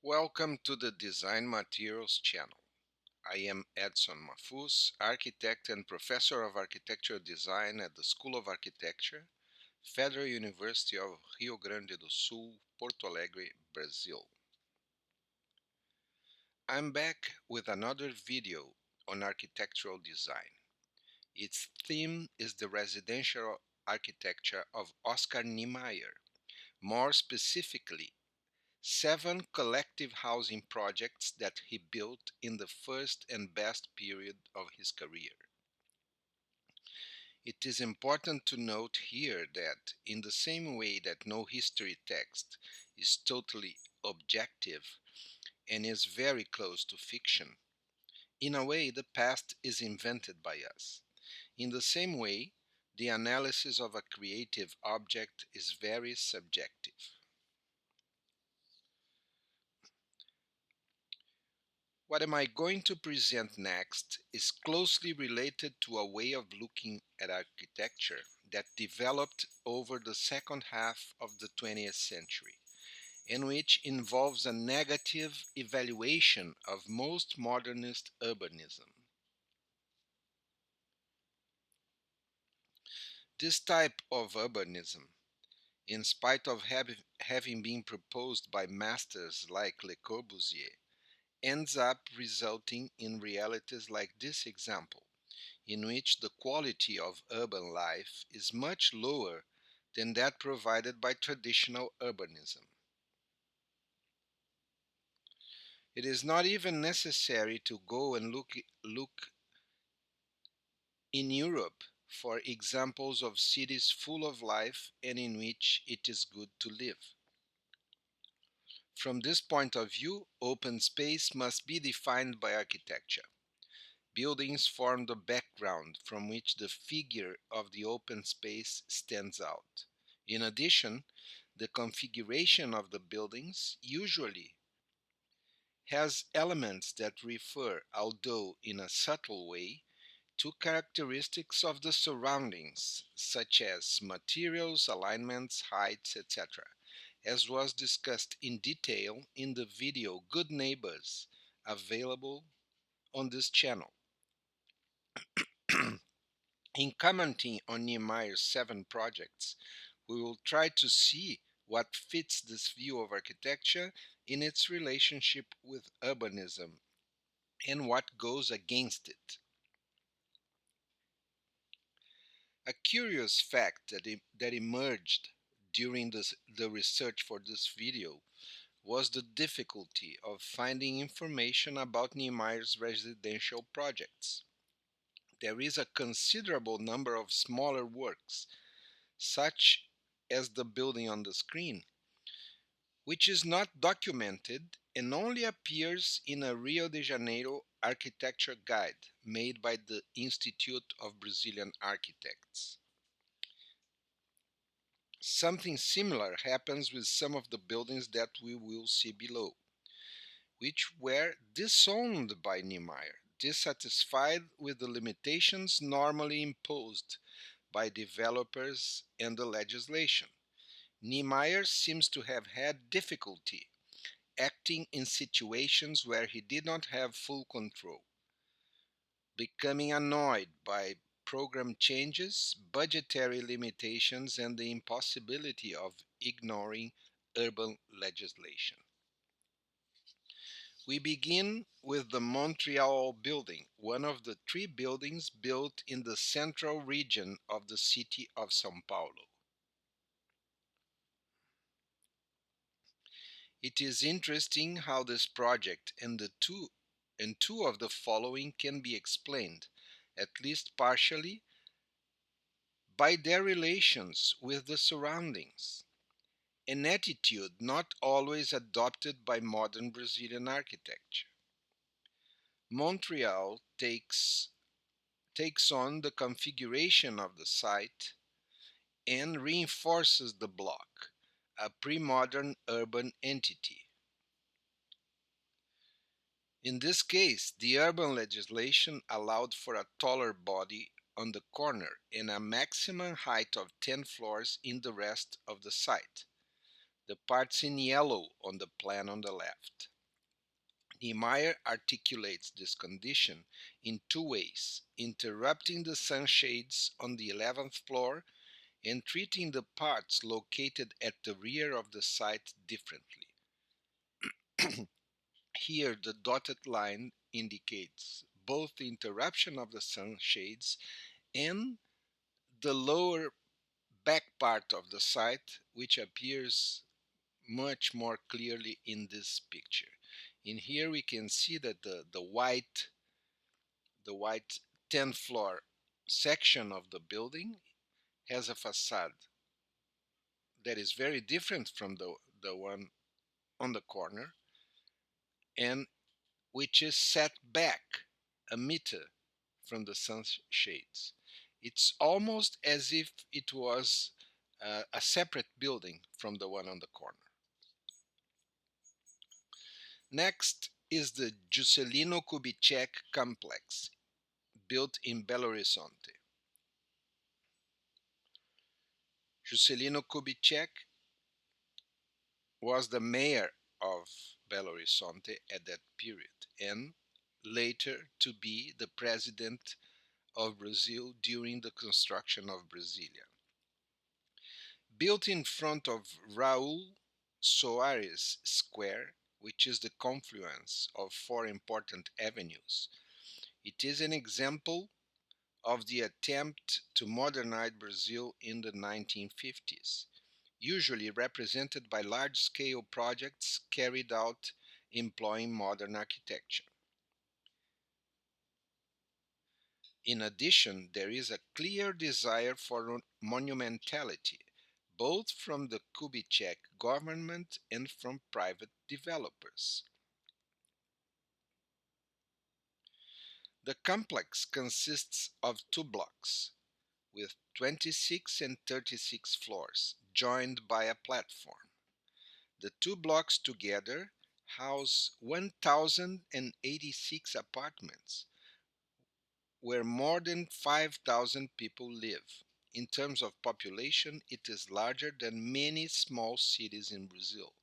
Welcome to the Design Materials channel. I am Edson Mafuz, architect and professor of architectural design at the School of Architecture, Federal University of Rio Grande do Sul, Porto Alegre, Brazil. I'm back with another video on architectural design. Its theme is the residential architecture of Oscar Niemeyer, more specifically 7 collective housing projects that he built in the first and best period of his career. It is important to note here that, in the same way that no history text is totally objective and is very close to fiction, in a way the past is invented by us. In the same way, the analysis of a creative object is very subjective. What am I going to present next is closely related to a way of looking at architecture that developed over the second half of the 20th century, and which involves a negative evaluation of most modernist urbanism. This type of urbanism, in spite of having been proposed by masters like Le Corbusier, ends up resulting in realities like this example, in which the quality of urban life is much lower than that provided by traditional urbanism. It is not even necessary to go and look in Europe for examples of cities full of life and in which it is good to live. From this point of view, open space must be defined by architecture. Buildings form the background from which the figure of the open space stands out. In addition, the configuration of the buildings usually has elements that refer, although in a subtle way, to characteristics of the surroundings, such as materials, alignments, heights, etc., as was discussed in detail in the video Good Neighbors, available on this channel. In commenting on Niemeyer's 7 projects, we will try to see what fits this view of architecture in its relationship with urbanism and what goes against it. A curious fact that emerged during the research for this video was the difficulty of finding information about Niemeyer's residential projects. There is a considerable number of smaller works, such as the building on the screen, which is not documented and only appears in a Rio de Janeiro architecture guide made by the Institute of Brazilian Architects. Something similar happens with some of the buildings that we will see below, which were disowned by Niemeyer, dissatisfied with the limitations normally imposed by developers and the legislation. Niemeyer seems to have had difficulty acting in situations where he did not have full control, becoming annoyed by program changes, budgetary limitations, and the impossibility of ignoring urban legislation. We begin with the Montreal Building, one of the 3 buildings built in the central region of the city of São Paulo. It is interesting how this project and two of the following can be explained, at least partially, by their relations with the surroundings, an attitude not always adopted by modern Brazilian architecture. Montreal takes on the configuration of the site and reinforces the block, a pre-modern urban entity. In this case, the urban legislation allowed for a taller body on the corner and a maximum height of 10 floors in the rest of the site, the parts in yellow on the plan on the left. Niemeyer articulates this condition in two ways: interrupting the sunshades on the 11th floor and treating the parts located at the rear of the site differently. Here, the dotted line indicates both the interruption of the sunshades and the lower back part of the site, which appears much more clearly in this picture. In here, we can see that the white 10th floor section of the building has a facade that is very different from the one on the corner, and which is set back a meter from the sunshades. It's almost as if it was a separate building from the one on the corner. Next is the Jucilino Kubichek complex, built in Belo Horizonte. Jucilino Kubichek was the mayor of Belo Horizonte at that period, and later to be the president of Brazil during the construction of Brasilia. Built in front of Raul Soares Square, which is the confluence of four important avenues, it is an example of the attempt to modernize Brazil in the 1950s, usually represented by large-scale projects carried out employing modern architecture. In addition, there is a clear desire for monumentality, both from the Kubichek government and from private developers. The complex consists of two blocks, with 26 and 36 floors, joined by a platform. The two blocks together house 1,086 apartments, where more than 5,000 people live. In terms of population, it is larger than many small cities in Brazil.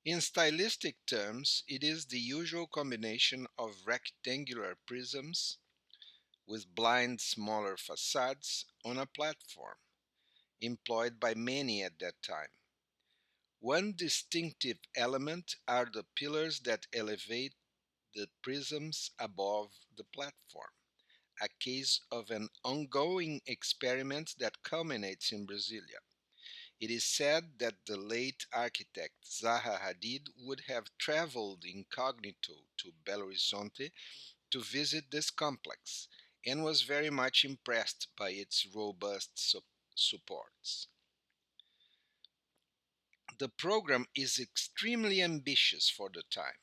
In stylistic terms, it is the usual combination of rectangular prisms with blind smaller facades on a platform, employed by many at that time. One distinctive element are the pillars that elevate the prisms above the platform, a case of an ongoing experiment that culminates in Brasilia. It is said that the late architect Zaha Hadid would have traveled incognito to Belo Horizonte to visit this complex and was very much impressed by its robust supports. The program is extremely ambitious for the time.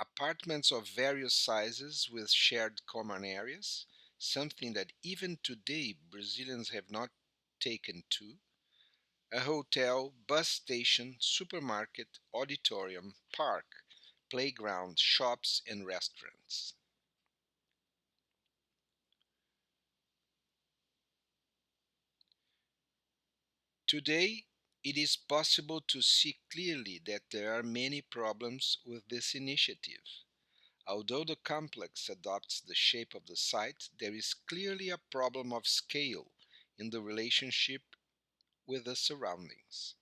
Apartments of various sizes with shared common areas, something that even today Brazilians have not taken to, a hotel, bus station, supermarket, auditorium, park, playground, shops, and restaurants. Today, it is possible to see clearly that there are many problems with this initiative. Although the complex adopts the shape of the site, there is clearly a problem of scale in the relationship with the surroundings.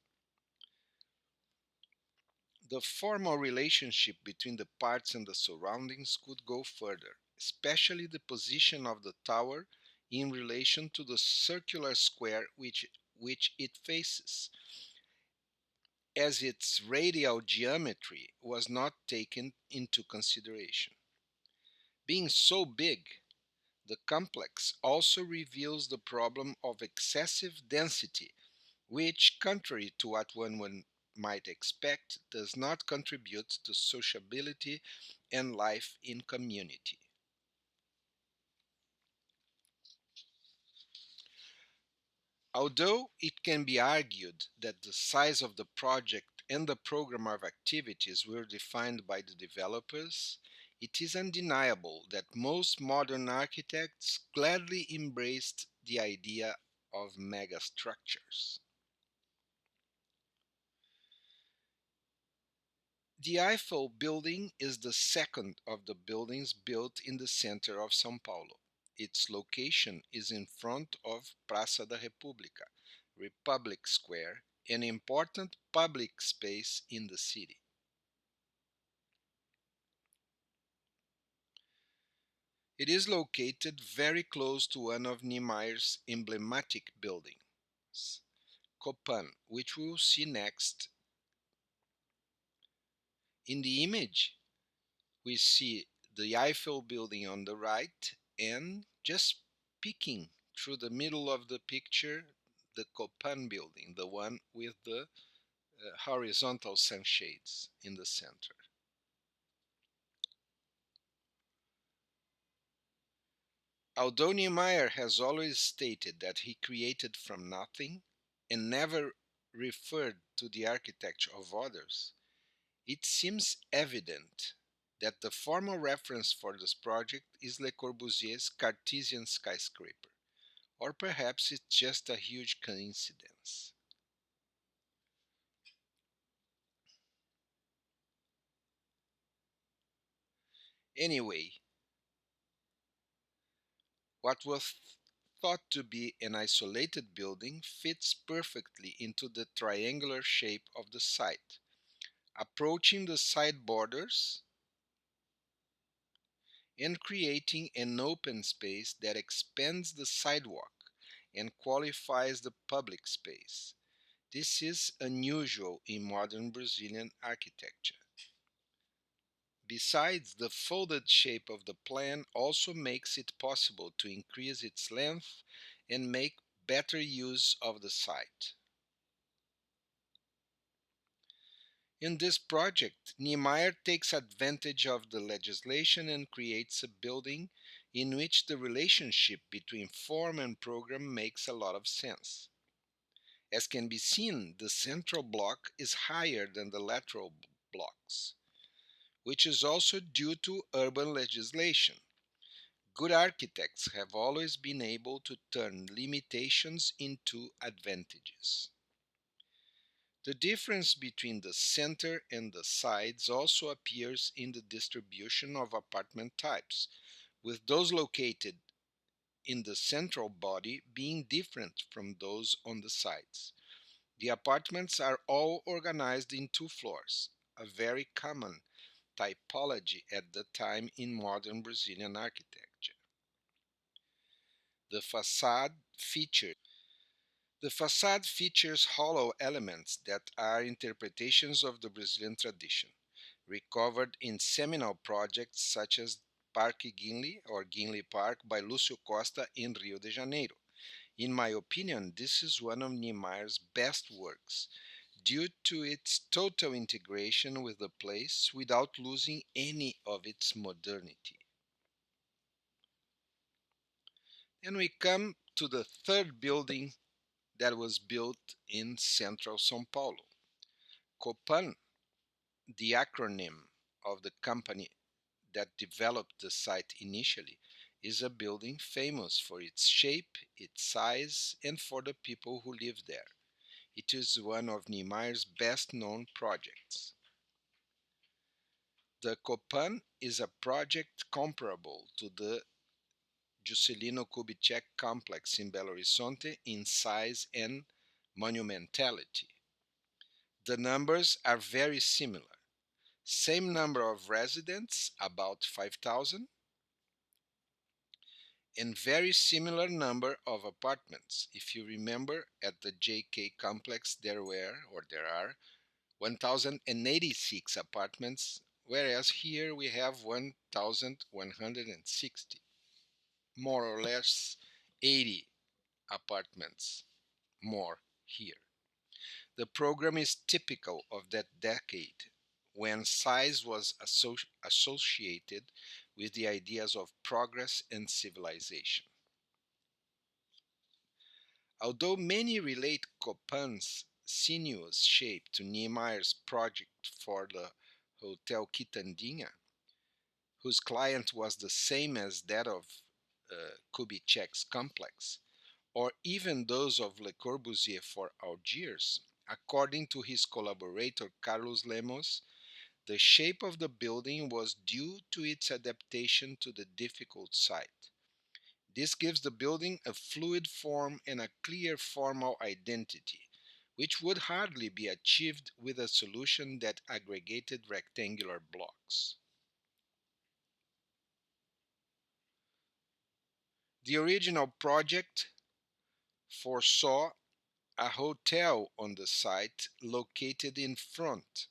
The formal relationship between the parts and the surroundings could go further, especially the position of the tower in relation to the circular square which it faces, as its radial geometry was not taken into consideration. Being so big, the complex also reveals the problem of excessive density, which, contrary to what one might expect, does not contribute to sociability and life in community. Although it can be argued that the size of the project and the program of activities were defined by the developers, it is undeniable that most modern architects gladly embraced the idea of megastructures. The Eiffel Building is the second of the buildings built in the center of São Paulo. Its location is in front of Praça da República, Republic Square, an important public space in the city. It is located very close to one of Niemeyer's emblematic buildings, Copan, which we will see next. In the image, we see the Eiffel Building on the right, and just peeking through the middle of the picture, the Copan Building, the one with the horizontal sunshades in the center. Although Niemeyer has always stated that he created from nothing and never referred to the architecture of others, it seems evident that the formal reference for this project is Le Corbusier's Cartesian skyscraper, or perhaps it's just a huge coincidence. Anyway, what was thought to be an isolated building fits perfectly into the triangular shape of the site, approaching the side borders and creating an open space that expands the sidewalk and qualifies the public space. This is unusual in modern Brazilian architecture. Besides, the folded shape of the plan also makes it possible to increase its length and make better use of the site. In this project, Niemeyer takes advantage of the legislation and creates a building in which the relationship between form and program makes a lot of sense. As can be seen, the central block is higher than the lateral blocks, which is also due to urban legislation. Good architects have always been able to turn limitations into advantages. The difference between the center and the sides also appears in the distribution of apartment types, with those located in the central body being different from those on the sides. The apartments are all organized in two floors, a very common typology at the time in modern Brazilian architecture. The facade features The facade features hollow elements that are interpretations of the Brazilian tradition, recovered in seminal projects such as Parque Guinle or Guinle Park by Lúcio Costa in Rio de Janeiro. In my opinion, this is one of Niemeyer's best works, due to its total integration with the place without losing any of its modernity. And we come to the third building that was built in central São Paulo. Copan, the acronym of the company that developed the site initially, is a building famous for its shape, its size, and for the people who live there. It is one of Niemeyer's best known projects. The Copan is a project comparable to the Jucilino Kubichek complex in Belo Horizonte in size and monumentality. The numbers are very similar. Same number of residents, about 5,000, and very similar number of apartments. If you remember, at the JK complex there are 1,086 apartments, whereas here we have 1,160, more or less 80 apartments more here. The program is typical of that decade when size was associated with the ideas of progress and civilization. Although many relate Copan's sinuous shape to Niemeyer's project for the Hotel Quitandinha, whose client was the same as that of Kubichek's complex, or even those of Le Corbusier for Algiers, according to his collaborator Carlos Lemos, the shape of the building was due to its adaptation to the difficult site. This gives the building a fluid form and a clear formal identity, which would hardly be achieved with a solution that aggregated rectangular blocks. The original project foresaw a hotel on the site located in front,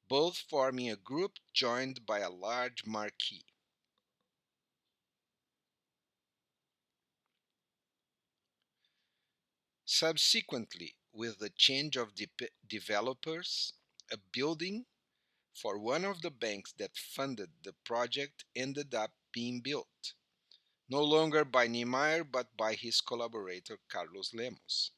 both forming a group joined by a large marquee. Subsequently, with the change of developers, a building for one of the banks that funded the project ended up being built, no longer by Niemeyer but by his collaborator Carlos Lemos.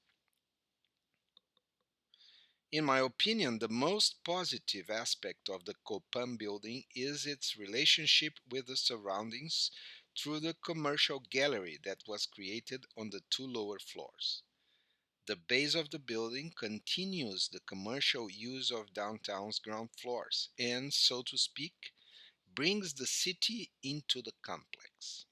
In my opinion, the most positive aspect of the Copan building is its relationship with the surroundings through the commercial gallery that was created on the two lower floors. The base of the building continues the commercial use of downtown's ground floors and, so to speak, brings the city into the complex.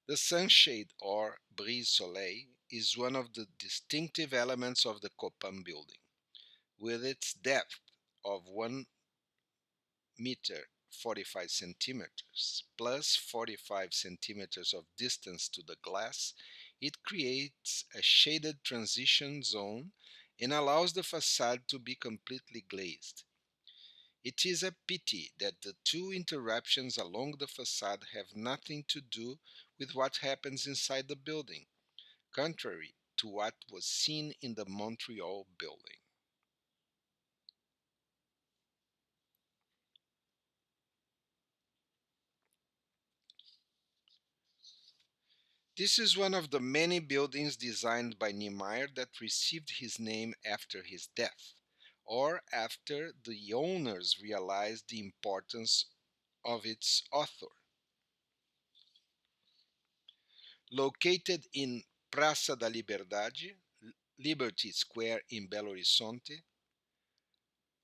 The sunshade, or brise soleil, is one of the distinctive elements of the Copan building. With its depth of 1 meter 45 centimeters plus 45 centimeters of distance to the glass, it creates a shaded transition zone and allows the facade to be completely glazed. It is a pity that the two interruptions along the facade have nothing to do with what happens inside the building, contrary to what was seen in the Montreal Building. This is one of the many buildings designed by Niemeyer that received his name after his death, or after the owners realized the importance of its author. Located in Praça da Liberdade, Liberty Square in Belo Horizonte,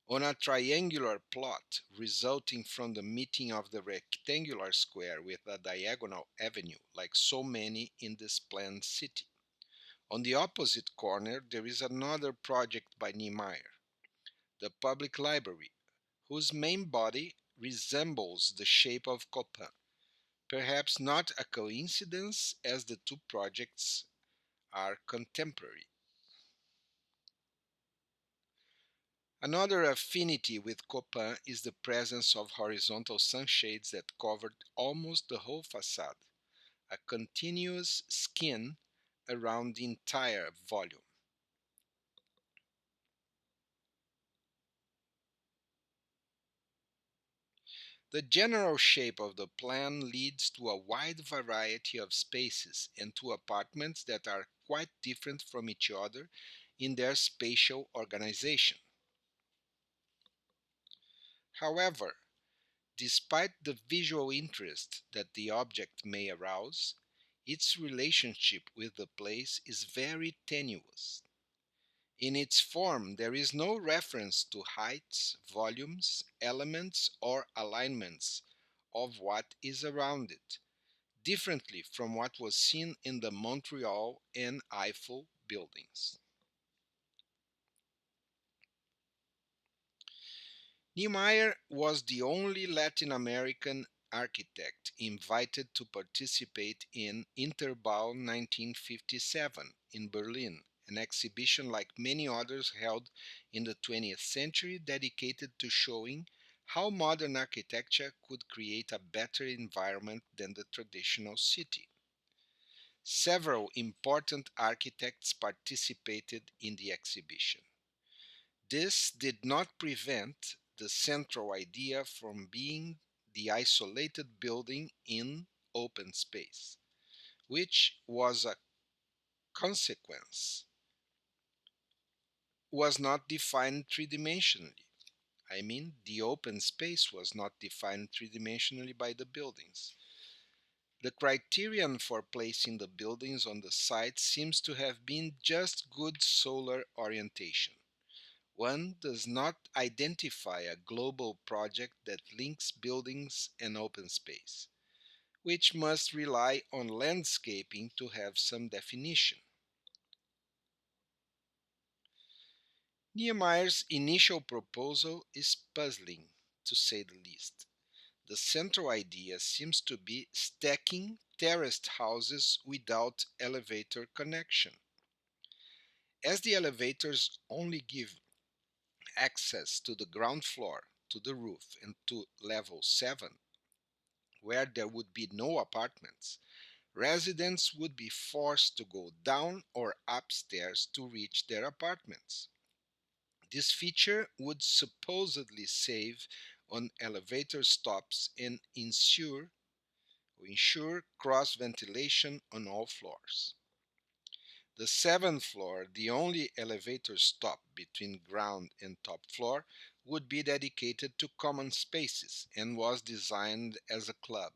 on a triangular plot resulting from the meeting of the rectangular square with a diagonal avenue, like so many in this planned city. On the opposite corner, there is another project by Niemeyer, the public library, whose main body resembles the shape of Copan. Perhaps not a coincidence, as the two projects are contemporary. Another affinity with Copan is the presence of horizontal sunshades that covered almost the whole facade, a continuous skin around the entire volume. The general shape of the plan leads to a wide variety of spaces and to apartments that are quite different from each other in their spatial organization. However, despite the visual interest that the object may arouse, its relationship with the place is very tenuous. In its form, there is no reference to heights, volumes, elements, or alignments of what is around it, differently from what was seen in the Montreal and Eiffel buildings. Niemeyer was the only Latin American architect invited to participate in Interbau 1957 in Berlin, an exhibition like many others held in the 20th century dedicated to showing how modern architecture could create a better environment than the traditional city. Several important architects participated in the exhibition. This did not prevent the central idea from being the isolated building in open space, which was a consequence, was not defined three dimensionally. I mean, the open space was not defined three-dimensionally by the buildings. The criterion for placing the buildings on the site seems to have been just good solar orientation. One does not identify a global project that links buildings and open space, which must rely on landscaping to have some definition. Niemeyer's initial proposal is puzzling, to say the least. The central idea seems to be stacking terraced houses without elevator connection. As the elevators only give access to the ground floor, to the roof, and to level 7, where there would be no apartments, residents would be forced to go down or upstairs to reach their apartments. This feature would supposedly save on elevator stops and ensure cross ventilation on all floors. The seventh floor, the only elevator stop between ground and top floor, would be dedicated to common spaces and was designed as a club,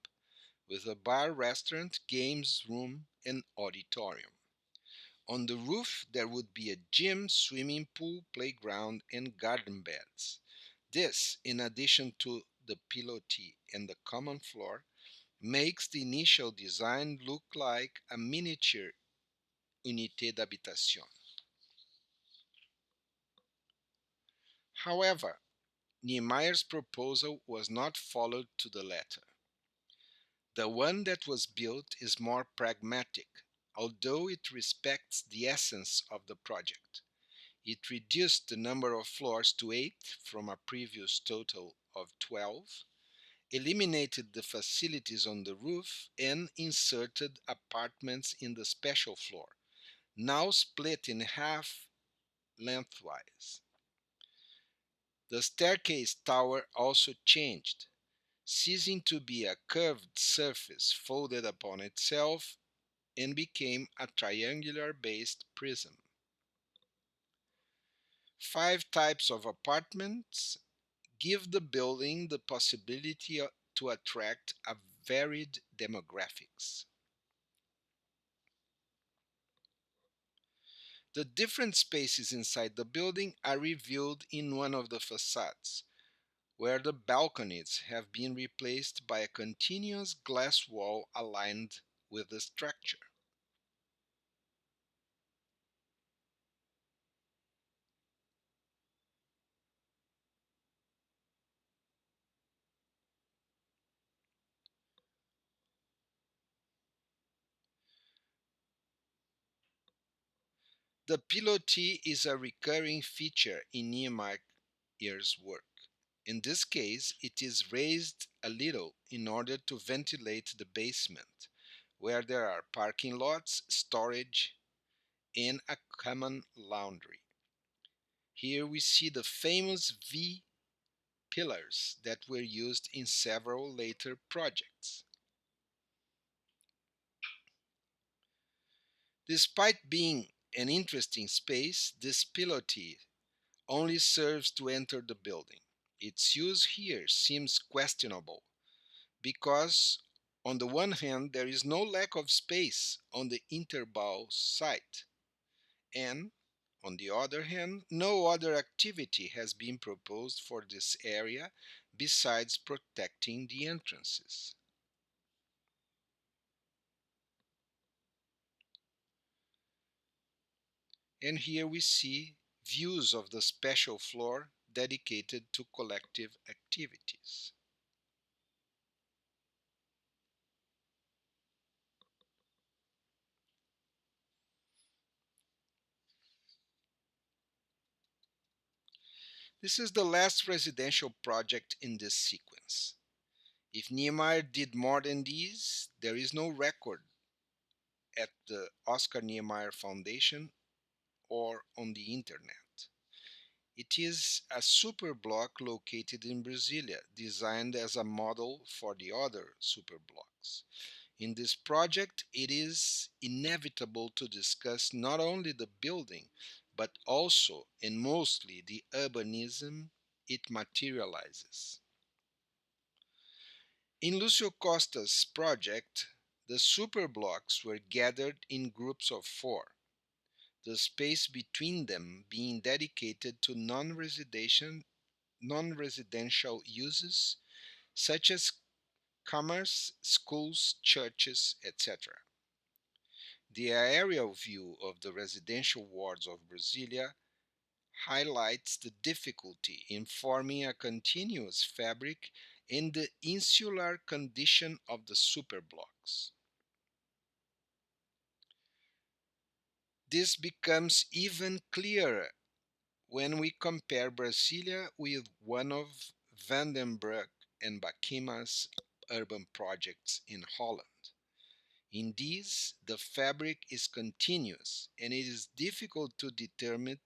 with a bar, restaurant, games room, and auditorium. On the roof, there would be a gym, swimming pool, playground, and garden beds. This, in addition to the pilotis and the common floor, makes the initial design look like a miniature unité d'habitation. However, Niemeyer's proposal was not followed to the letter. The one that was built is more pragmatic, although it respects the essence of the project. It reduced the number of floors to 8 from a previous total of 12, eliminated the facilities on the roof, and inserted apartments in the special floor, now split in half lengthwise. The staircase tower also changed, ceasing to be a curved surface folded upon itself and became a triangular based prism. 5 types of apartments give the building the possibility to attract a varied demographics. The different spaces inside the building are revealed in one of the facades, where the balconies have been replaced by a continuous glass wall aligned with the structure. The pilotis is a recurring feature in Niemeyer's work. In this case, it is raised a little in order to ventilate the basement, where there are parking lots, storage, and a common laundry. Here we see the famous V pillars that were used in several later projects. Despite being an interesting space, this pilotis only serves to enter the building. Its use here seems questionable because, on the one hand, there is no lack of space on the Interbau site, and, on the other hand, no other activity has been proposed for this area besides protecting the entrances. And here we see views of the special floor dedicated to collective activities. This is the last residential project in this sequence. If Niemeyer did more than these, there is no record at the Oscar Niemeyer Foundation or on the internet. It is a superblock located in Brasilia, designed as a model for the other superblocks. In this project, it is inevitable to discuss not only the building, but also and mostly the urbanism it materializes. In Lucio Costa's project, the superblocks were gathered in groups of four, the space between them being dedicated to non-residential uses such as commerce, schools, churches, etc. The aerial view of the residential wards of Brasilia highlights the difficulty in forming a continuous fabric and the insular condition of the superblocks. This becomes even clearer when we compare Brasilia with one of Vandenbroek and Bakima's urban projects in Holland. In these, the fabric is continuous and it is difficult to determine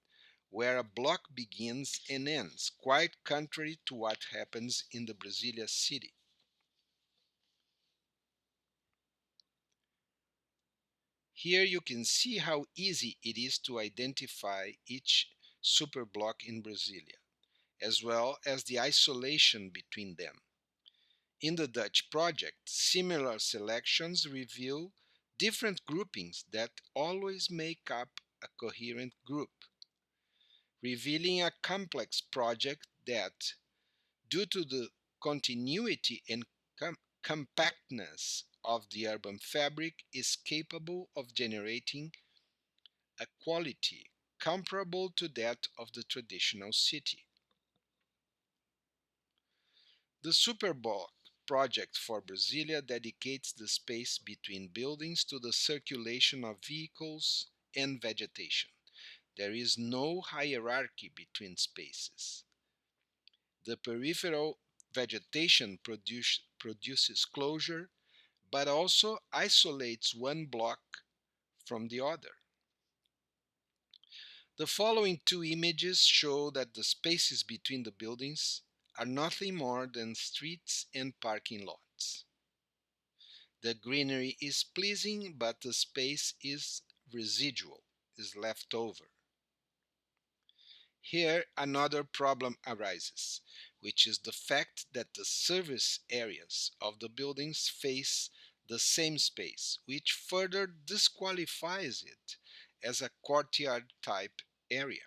where a block begins and ends, quite contrary to what happens in the Brasilia city. Here you can see how easy it is to identify each superblock in Brasilia, as well as the isolation between them. In the Dutch project, similar selections reveal different groupings that always make up a coherent group, revealing a complex project that, due to the continuity and compactness of the urban fabric, is capable of generating a quality comparable to that of the traditional city. The Superbowl project for Brasilia dedicates the space between buildings to the circulation of vehicles and vegetation. There is no hierarchy between spaces. The peripheral vegetation produces closure, but also isolates one block from the other. The following two images show that the spaces between the buildings are nothing more than streets and parking lots. The greenery is pleasing, but the space is residual, is left over. Here, another problem arises, which is the fact that the service areas of the buildings face the same space, which further disqualifies it as a courtyard type area.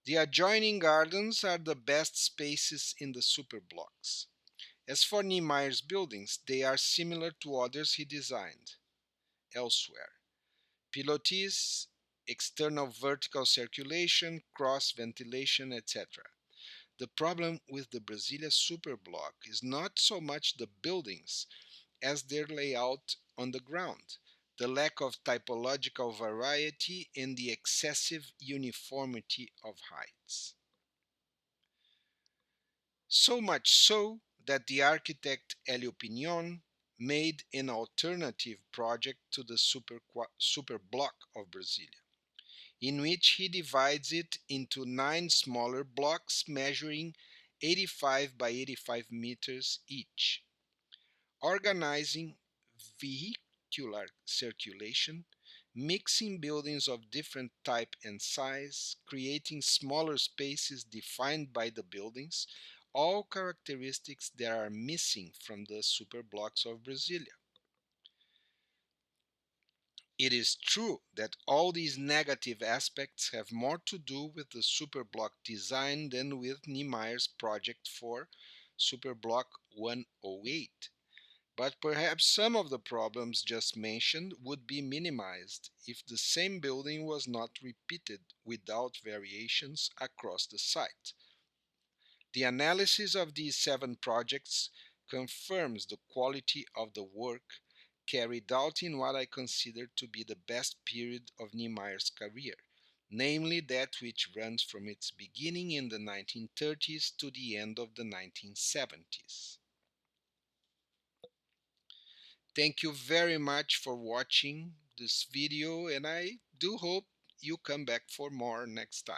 The adjoining gardens are the best spaces in the superblocks. As for Niemeyer's buildings, they are similar to others he designed elsewhere. Pilotis, external vertical circulation, cross ventilation, etc. The problem with the Brasilia superblock is not so much the buildings as their layout on the ground, the lack of typological variety, and the excessive uniformity of heights. So much so that the architect Hélio Pignon made an alternative project to the super block of Brasilia, in which he divides it into 9 smaller blocks measuring 85 by 85 meters each, organizing vehicular circulation, mixing buildings of different type and size, creating smaller spaces defined by the buildings, all characteristics that are missing from the superblocks of Brasilia. It is true that all these negative aspects have more to do with the superblock design than with Niemeyer's project for Superblock 108. But perhaps some of the problems just mentioned would be minimized if the same building was not repeated without variations across the site. The analysis of these 7 projects confirms the quality of the work carried out in what I consider to be the best period of Niemeyer's career, namely that which runs from its beginning in the 1930s to the end of the 1970s. Thank you very much for watching this video, and I do hope you come back for more next time.